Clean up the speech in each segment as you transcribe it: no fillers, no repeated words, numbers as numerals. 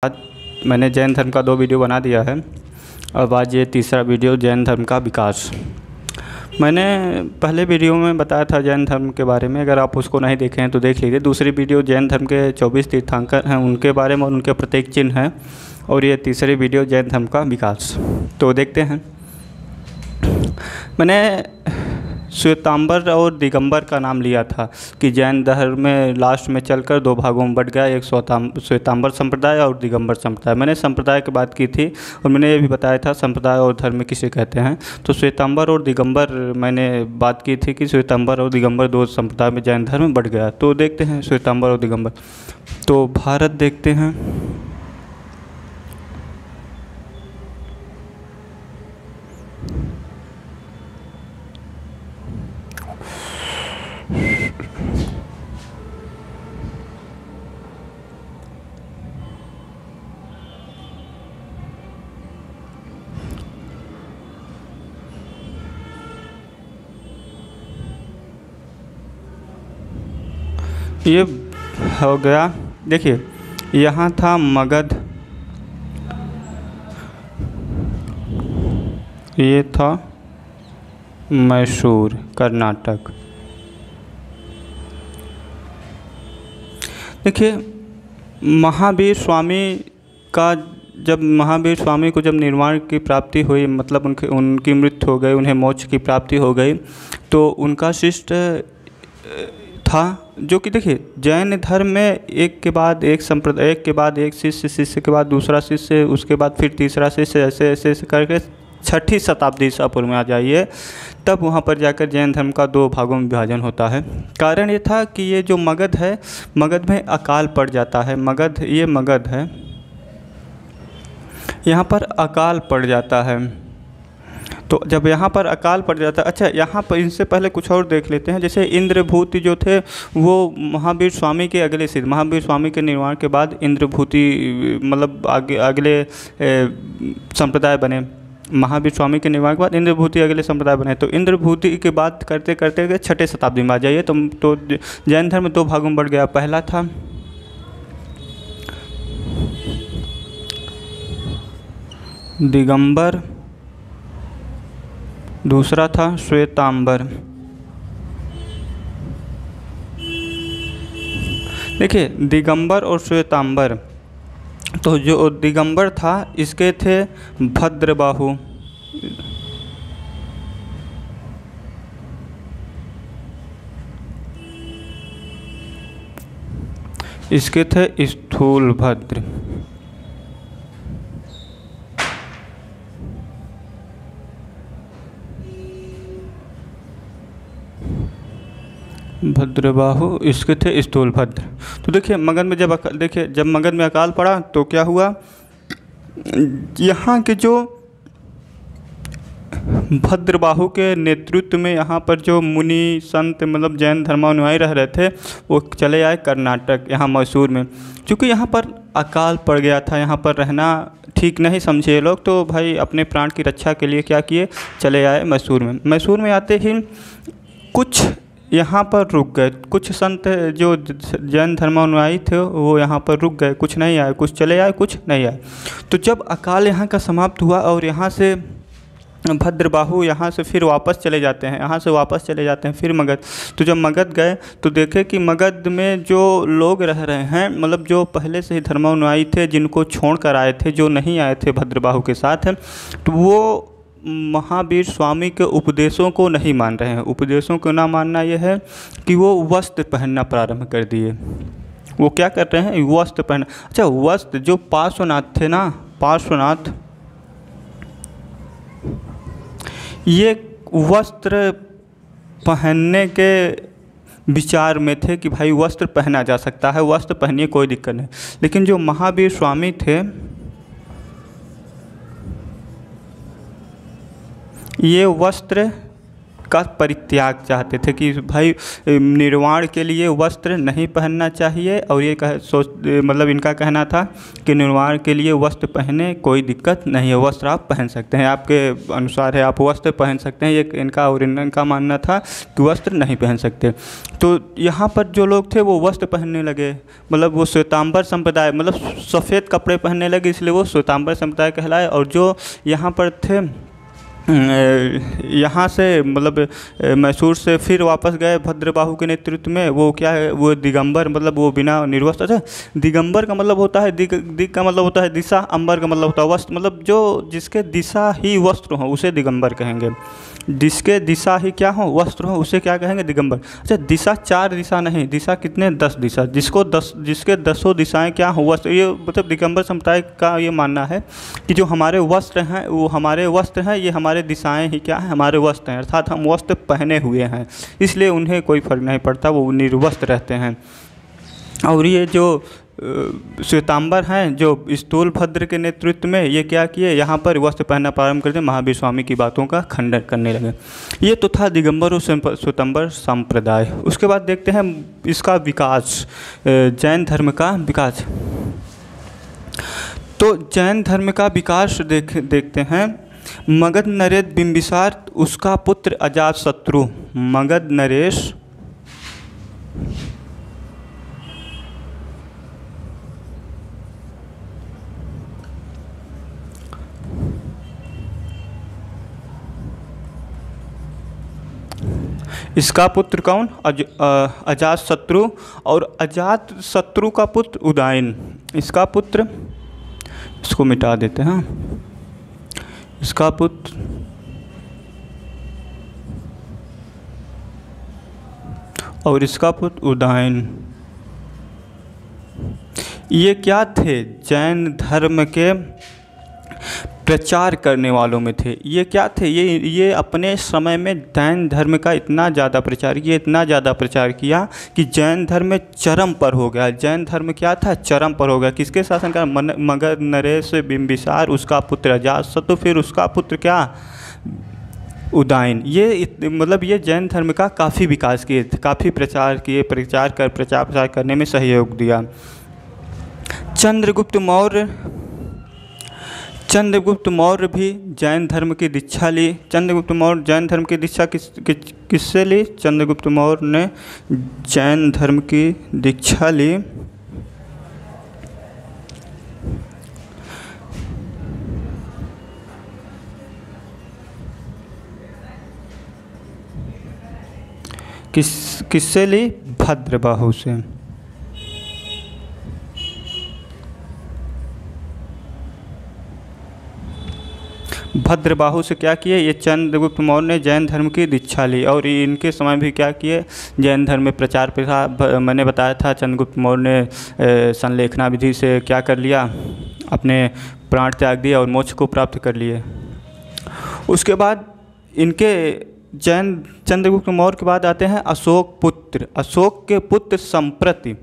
आज मैंने जैन धर्म का 2 वीडियो बना दिया है। अब आज ये तीसरा वीडियो जैन धर्म का विकास। मैंने पहले वीडियो में बताया था जैन धर्म के बारे में, अगर आप उसको नहीं देखे हैं तो देख लीजिए। दूसरी वीडियो जैन धर्म के 24 तीर्थंकर हैं उनके बारे में और उनके प्रतीक चिन्ह हैं, और ये तीसरी वीडियो जैन धर्म का विकास। तो देखते हैं। मैंने श्वेतांबर और दिगंबर का नाम लिया था कि जैन धर्म में लास्ट में चलकर 2 भागों में बढ़ गया, एक श्वेतांबर संप्रदाय और दिगंबर संप्रदाय। मैंने संप्रदाय की बात की थी और मैंने ये भी बताया था संप्रदाय और धर्म किसे कहते हैं। तो श्वेतांबर और दिगंबर मैंने बात की थी कि श्वेतांबर और दिगंबर 2 संप्रदाय में जैन धर्म में बढ़ गया। तो देखते हैं श्वेतांबर और दिगंबर। तो भारत देखते हैं। ये हो गया। देखिए यहाँ था मगध, ये था मैसूर कर्नाटक। देखिए महावीर स्वामी को जब निर्वाण की प्राप्ति हुई, मतलब उनकी मृत्यु हो गई, उन्हें मोक्ष की प्राप्ति हो गई, तो उनका शिष्य था जो कि देखिए जैन धर्म में एक के बाद एक संप्रदाय, एक के बाद एक शिष्य, शिष्य के बाद दूसरा शिष्य, उसके बाद फिर तीसरा शिष्य, ऐसे ऐसे ऐसे करके 6ठी शताब्दी ईसा पूर्व में आ जाइए, तब वहाँ पर जाकर जैन धर्म का 2 भागों में विभाजन होता है। कारण ये था कि ये जो मगध है, मगध में अकाल पड़ जाता है। ये मगध है, यहाँ पर अकाल पड़ जाता है। तो जब यहाँ पर अकाल पड़ जाता है, अच्छा यहाँ पर इनसे पहले कुछ और देख लेते हैं। जैसे इंद्रभूति जो थे वो महावीर स्वामी के अगले सिद्ध, महावीर स्वामी के निर्वाण के बाद इंद्रभूति मतलब अगले संप्रदाय बने। महावीर स्वामी के निर्वाण के बाद इंद्रभूति अगले संप्रदाय बने। तो इंद्रभूति की बात करते करते गए 6ठे शताब्दी में आ जाइए तो जैन धर्म 2 भागों में बढ़ गया। पहला था दिगंबर, दूसरा था श्वेतांबर। देखिए दिगंबर और श्वेतांबर, तो जो दिगंबर था इसके थे भद्रबाहु, इसके थे स्थूलभद्र। भद्रबाहु, इसके थे स्थूलभद्र। तो देखिए मगध में जब मगध में अकाल पड़ा तो क्या हुआ, यहाँ के जो भद्रबाहु के नेतृत्व में यहाँ पर जो मुनि संत मतलब जैन धर्मानुयायी रह रहे थे वो चले आए कर्नाटक, यहाँ मैसूर में। क्योंकि यहाँ पर अकाल पड़ गया था, यहाँ पर रहना ठीक नहीं समझे लोग, तो भाई अपने प्राण की रक्षा के लिए क्या किए, चले आए मैसूर में। मैसूर में आते ही कुछ यहाँ पर रुक गए, कुछ संत जो जैन धर्मानुयायी थे वो यहाँ पर रुक गए, कुछ नहीं आए, कुछ चले आए, कुछ नहीं आए। तो जब अकाल यहाँ का समाप्त हुआ और यहाँ से भद्रबाहु यहाँ से फिर वापस चले जाते हैं, यहाँ से वापस चले जाते हैं फिर मगध। तो जब मगध गए तो देखे कि मगध में जो लोग रह रहे हैं, मतलब जो पहले से ही धर्मानुयायी थे, जिनको छोड़ कर आए थे, जो नहीं आए थे भद्रबाहु के साथ, तो वो महावीर स्वामी के उपदेशों को नहीं मान रहे हैं। उपदेशों को ना मानना यह है कि वो वस्त्र पहनना प्रारंभ कर दिए। वो क्या कर रहे हैं, वस्त्र पहनना। अच्छा वस्त्र, जो पार्श्वनाथ थे ना, पार्श्वनाथ ये वस्त्र पहनने के विचार में थे कि भाई वस्त्र पहना जा सकता है, वस्त्र पहनिए, कोई दिक्कत नहीं। लेकिन जो महावीर स्वामी थे ये वस्त्र का परित्याग चाहते थे कि भाई निर्वाण के लिए वस्त्र नहीं पहनना चाहिए, और ये मतलब इनका कहना था कि निर्वाण के लिए वस्त्र पहने कोई दिक्कत नहीं है, वस्त्र आप पहन सकते हैं, आपके अनुसार है, आप वस्त्र पहन सकते हैं। ये इनका और इनका मानना था कि वस्त्र नहीं पहन सकते। तो यहाँ पर जो लोग थे वो वस्त्र पहनने लगे, मतलब वो श्वेतांबर संप्रदाय, मतलब सफ़ेद कपड़े पहनने लगे, इसलिए वो श्वेतांबर संप्रदाय कहलाए। और जो यहाँ पर थे यहाँ से मतलब मैसूर से फिर वापस गए भद्रबाहु के नेतृत्व में, वो क्या है, वो दिगंबर, मतलब वो बिना निर्वस्त्र। अच्छा, दिगंबर का मतलब होता है दिग का मतलब होता है दिशा, अंबर का मतलब होता है वस्त्र, मतलब जो जिसके दिशा ही वस्त्र हो उसे दिगंबर कहेंगे, जिसके दिशा ही क्या हो वस्त्र हो उसे क्या कहेंगे दिगंबर। अच्छा, दिशा 4 दिशा नहीं, दिशा कितने 10 दिशा, जिसके 10 दिशाएं क्या हो वस्त्र, ये मतलब दिगंबर संप्रदाय का ये मानना है कि जो हमारे वस्त्र हैं वो हमारे वस्त्र हैं, ये हमारे दिशाएं ही क्या हैं, हमारे वस्त्र हैं, अर्थात हम वस्त्र पहने हुए हैं, इसलिए उन्हें कोई फर्क नहीं पड़ता, वो निर्वस्त्र रहते हैं। और ये जो श्वेतांबर हैं जो स्थूलभद्र के नेतृत्व में, ये क्या किए, यहाँ पर वस्त्र पहनना प्रारंभ कर दिया, महावीर स्वामी की बातों का खंडन करने लगे। ये तो था दिगंबर और श्वेतांबर संप्रदाय। उसके बाद देखते हैं इसका विकास, जैन धर्म का विकास। तो जैन धर्म का विकास देखते हैं। मगध नरेश बिंबिसार, उसका पुत्र अजातशत्रु, मगध नरेश इसका पुत्र कौन, अजातशत्रु, और अजातशत्रु का पुत्र उदयन, इसका पुत्र, इसको मिटा देते हैं, इसका पुत्र और इसका पुत्र उदयन, ये क्या थे, जैन धर्म के प्रचार करने वालों में थे। ये क्या थे, ये अपने समय में जैन धर्म का इतना ज़्यादा प्रचार किया, इतना ज़्यादा प्रचार किया कि जैन धर्म चरम पर हो गया। जैन धर्म क्या था, चरम पर हो गया। किसके शासनकाल, मगध नरेश बिंबिसार, उसका पुत्र अजातशत्रु, फिर उसका पुत्र क्या, उदयन। ये मतलब ये जैन धर्म का काफ़ी विकास किए, काफ़ी प्रचार किए, प्रचार करने में सहयोग दिया। चंद्रगुप्त मौर्य भी जैन धर्म की दीक्षा ली। चंद्रगुप्त मौर्य जैन धर्म की दीक्षा किससे ली, चंद्रगुप्त मौर्य ने जैन धर्म की दीक्षा ली किससे ली, भद्रबाहु से। भद्रबाहु से क्या किए, ये चंद्रगुप्त मौर्य ने जैन धर्म की दीक्षा ली, और इनके समय भी क्या किए, जैन धर्म में प्रचार प्रसार। मैंने बताया था चंद्रगुप्त मौर्य ने संलेखना विधि से क्या कर लिया, अपने प्राण त्याग दिया और मोक्ष को प्राप्त कर लिए। उसके बाद इनके चंद्रगुप्त मौर्य के बाद आते हैं अशोक पुत्र। अशोक के पुत्र संप्रति,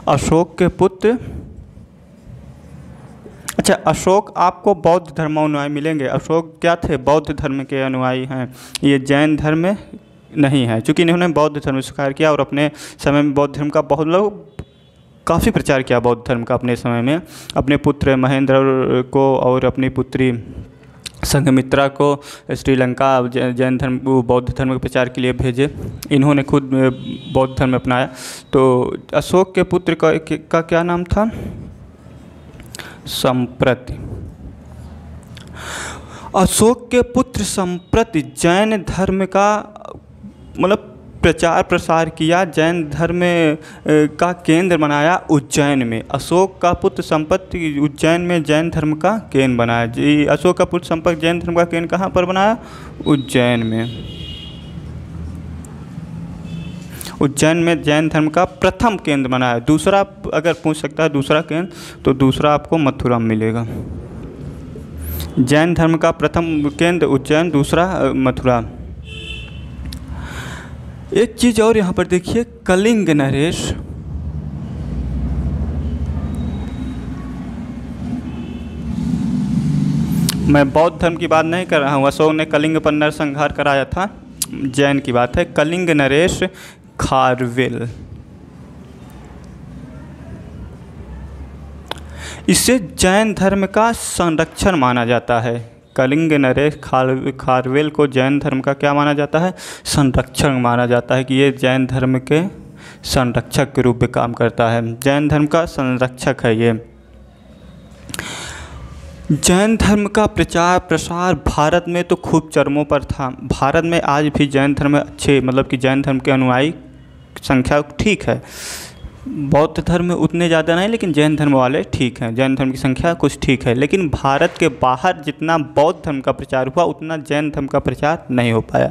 अशोक के पुत्र, अच्छा, अशोक आपको बौद्ध धर्मानुयायी मिलेंगे। अशोक क्या थे, बौद्ध धर्म के अनुयायी हैं, ये जैन धर्म में नहीं है, क्योंकि इन्होंने बौद्ध धर्म स्वीकार किया और अपने समय में बौद्ध धर्म का बहुत लोग काफ़ी प्रचार किया बौद्ध धर्म का अपने समय में। अपने पुत्र महेंद्र को और अपनी पुत्री संघमित्रा को श्रीलंका जैन धर्म बौद्ध धर्म के प्रचार के लिए भेजे। इन्होंने खुद बौद्ध धर्म अपनाया। तो अशोक के पुत्र का क्या नाम था, संप्रति। अशोक के पुत्र संप्रति जैन धर्म का मतलब प्रचार प्रसार किया, जैन धर्म का केंद्र बनाया उज्जैन में। अशोक का पुत्र संपत्ति उज्जैन में जैन धर्म का केंद्र बनाया। जी, अशोक का पुत्र संपत्ति जैन धर्म का केंद्र कहाँ पर बनाया, उज्जैन में। उज्जैन में जैन धर्म का प्रथम केंद्र बनाया। दूसरा अगर पूछ सकता है दूसरा केंद्र, तो दूसरा आपको मथुरा में मिलेगा। जैन धर्म का प्रथम केंद्र उज्जैन, दूसरा मथुरा। एक चीज़ और यहाँ पर देखिए, कलिंग नरेश, मैं बौद्ध धर्म की बात नहीं कर रहा हूँ। अशोक ने कलिंग पर नरसंहार कराया था, जैन की बात है। कलिंग नरेश खारवेल, इसे जैन धर्म का संरक्षण माना जाता है। कलिंग नरेश खारवेल को जैन धर्म का क्या माना जाता है? संरक्षक माना जाता है कि ये जैन धर्म के संरक्षक के रूप में काम करता है। जैन धर्म का संरक्षक है ये। जैन धर्म का प्रचार प्रसार भारत में तो खूब चरमों पर था। भारत में आज भी जैन धर्म अच्छे, मतलब कि जैन धर्म के अनुयायी संख्या ठीक है। बौद्ध धर्म में उतने ज़्यादा नहीं, लेकिन जैन धर्म वाले ठीक हैं। जैन धर्म की संख्या कुछ ठीक है, लेकिन भारत के बाहर जितना बौद्ध धर्म का प्रचार हुआ उतना जैन धर्म का प्रचार नहीं हो पाया।